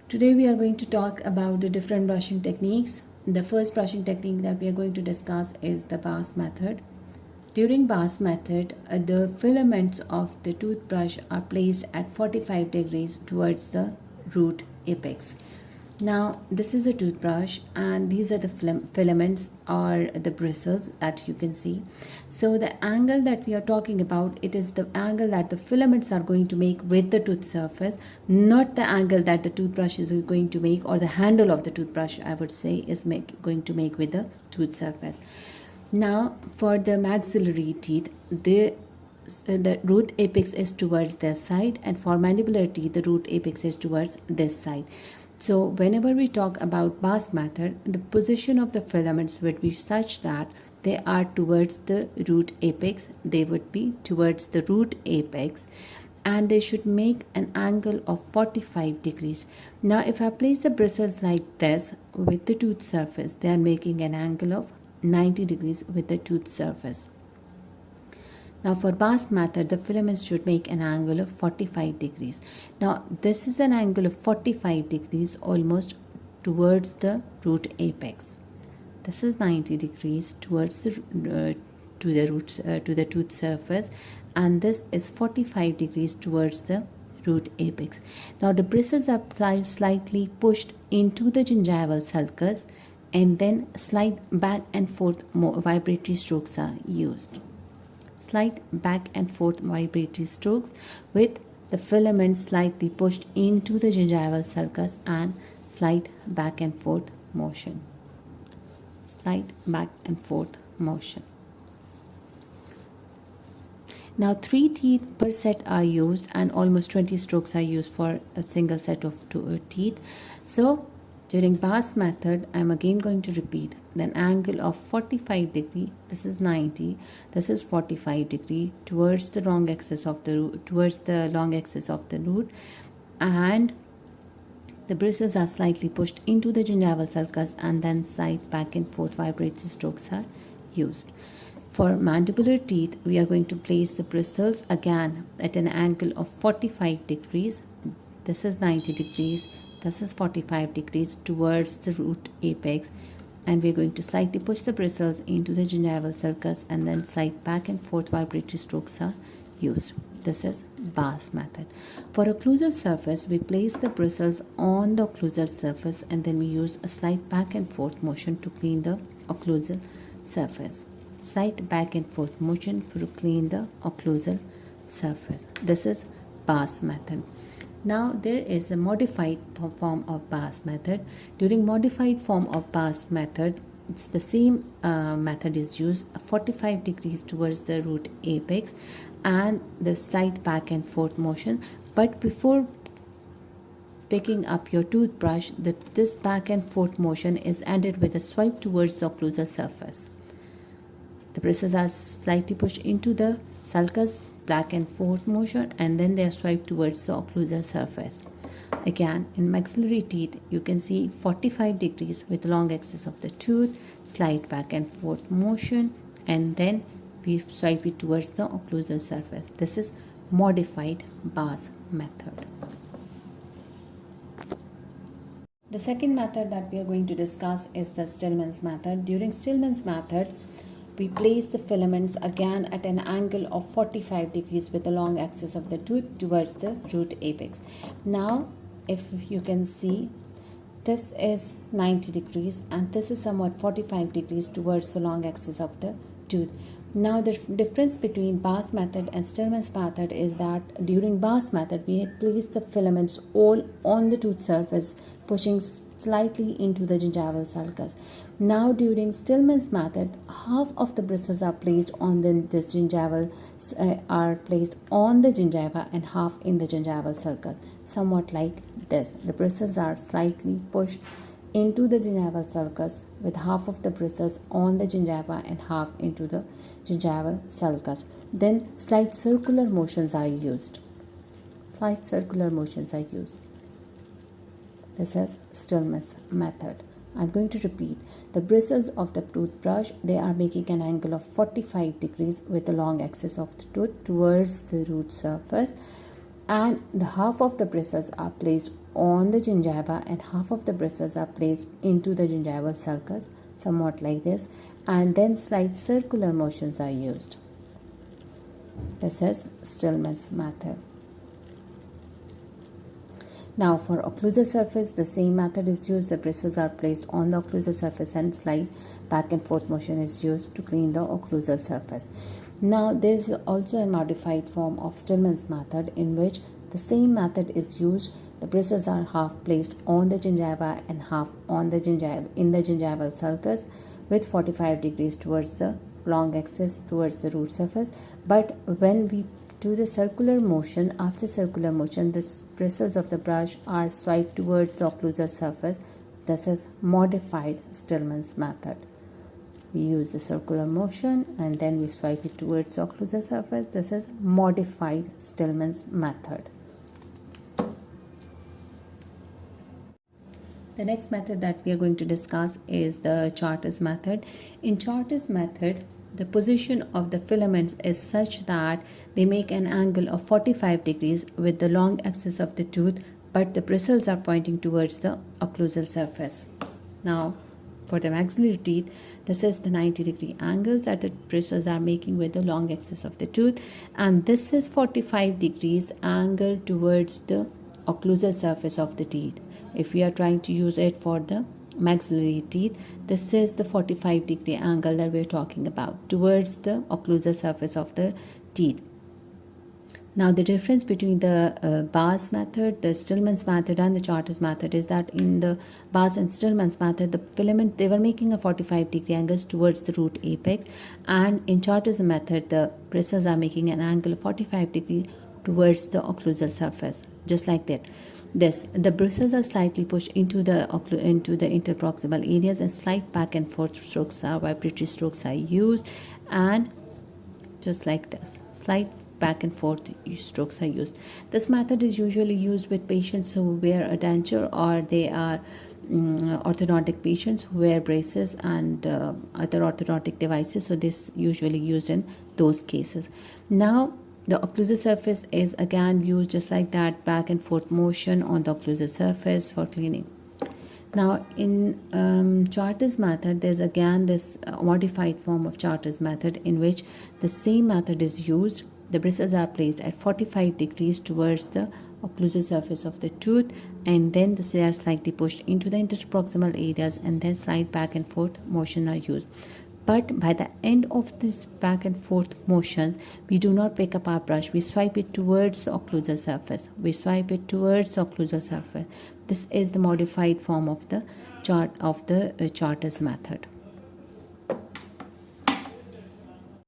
Today we are going to talk about the different brushing techniques. The first brushing technique that we are going to discuss is the Bass method. During Bass method, the filaments of the toothbrush are placed at 45 degrees towards the root apex. Now this is a toothbrush and these are the filaments or the bristles that you can see. So the angle that we are talking about, it is the angle that the filaments are going to make with the tooth surface, not the angle that the toothbrush is going to make, or the handle of the toothbrush I would say is going to make with the tooth surface. Now for the maxillary teeth, the root apex is towards this side, and for mandibular teeth the root apex is towards this side. So whenever we talk about Bass method, the position of the filaments would be such that they are towards the root apex. They would be towards the root apex and they should make an angle of 45 degrees. Now if I place the bristles like this with the tooth surface, they are making an angle of 90 degrees with the tooth surface. Now for Bass method, the filaments should make an angle of 45 degrees. Now this is an angle of 45 degrees almost towards the root apex. This is 90 degrees towards the to the tooth surface, and this is 45 degrees towards the root apex. Now the bristles are slightly pushed into the gingival sulcus, and then slide back and forth vibratory strokes are used. Slide back and forth vibratory strokes with the filaments slightly pushed into the gingival sulcus, and slide back and forth motion. Slide back and forth motion. Now 3 teeth per set are used, and almost 20 strokes are used for a single set of teeth. So during Bass method, I am again going to repeat an angle of 45 degree. This is 90. This is 45 degree towards the long axis of the root, and the bristles are slightly pushed into the gingival sulcus, and then slide back and forth vibratory strokes are used. For mandibular teeth, we are going to place the bristles again at an angle of 45 degrees. This is 90 degrees. This is 45 degrees towards the root apex, and we're going to slightly push the bristles into the gingival sulcus, and then slide back and forth vibratory strokes are used. This is Bass method. For occlusal surface, we place the bristles on the occlusal surface, and then we use a slight back and forth motion to clean the occlusal surface. Slight back and forth motion to clean the occlusal surface. This is Bass method. Now there is a modified form of Bass method. During modified form of Bass method, it's the same method is used, 45 degrees towards the root apex and the slight back and forth motion. But before picking up your toothbrush, this back and forth motion is ended with a swipe towards the occlusal surface. The bristles are slightly pushed into the sulcus, back and forth motion, and then they are swiped towards the occlusal surface. Again, in maxillary teeth, you can see 45 degrees with long axis of the tooth, slide back and forth motion, and then we swipe it towards the occlusal surface. This is modified Bass method. The second method that we are going to discuss is the Stillman's method. During Stillman's method, we place the filaments again at an angle of 45 degrees with the long axis of the tooth towards the root apex. Now, if you can see, this is 90 degrees and this is somewhat 45 degrees towards the long axis of the tooth. Now, the difference between Bass method and Stillman's method is that during Bass method, we had placed the filaments all on the tooth surface, pushing slightly into the gingival sulcus. Now, during Stillman's method, half of the bristles are placed on this gingival, are placed on the gingiva, and half in the gingival sulcus, somewhat like this. The bristles are slightly pushed into the gingival sulcus with half of the bristles on the gingiva and half into the gingival sulcus. Then slight circular motions are used. Slight circular motions are used. This is Stillman's method. I'm going to repeat. The bristles of the toothbrush, they are making an angle of 45 degrees with the long axis of the tooth towards the root surface. and the half of the bristles are placed on the gingiva and half of the bristles are placed into the gingival sulcus, somewhat like this, and then slight circular motions are used. This is Stillman's method. Now for occlusal surface, the same method is used. The bristles are placed on the occlusal surface and slight back and forth motion is used to clean the occlusal surface. Now there is also a modified form of Stillman's method in which the same method is used. The bristles are half placed on the gingiva and half on the gingival sulcus with 45 degrees towards the long axis towards the root surface. But when we do the circular motion, after circular motion, the bristles of the brush are swiped towards the occlusal surface. This is modified Stillman's method. We use the circular motion and then we swipe it towards the occlusal surface. This is modified Stillman's method. The next method that we are going to discuss is the Charter's method. In Charter's method, the position of the filaments is such that they make an angle of 45 degrees with the long axis of the tooth, but the bristles are pointing towards the occlusal surface. Now, for the maxillary teeth, this is the 90-degree angles that the bristles are making with the long axis of the tooth, and this is 45 degrees angle towards the occlusal surface of the teeth. If we are trying to use it for the maxillary teeth, this is the 45-degree angle that we are talking about towards the occlusal surface of the teeth. Now the difference between the Bass method, the Stillman's method and the Charter's method is that in the Bass and Stillman's method, the filament, they were making a 45-degree angles towards the root apex, and in Charter's method, the bristles are making an angle of 45 degrees towards the occlusal surface, just like that. The bristles are slightly pushed into the interproximal areas, and slight back and forth strokes are vibratory strokes are used, and just like this, slight back and forth strokes are used. This method is usually used with patients who wear a denture, or they are orthodontic patients who wear braces and other orthodontic devices. So this usually used in those cases. Now the occlusal surface is again used just like that, back and forth motion on the occlusal surface for cleaning. Now in Charter's method, there's again this modified form of Charter's method in which the same method is used. The bristles are placed at 45 degrees towards the occlusal surface of the tooth, and then they are slightly pushed into the interproximal areas, and then slight back and forth motion are used. But by the end of this back and forth motions, we do not pick up our brush. We swipe it towards the occlusal surface. We swipe it towards the occlusal surface. This is the modified form of the Charter's method.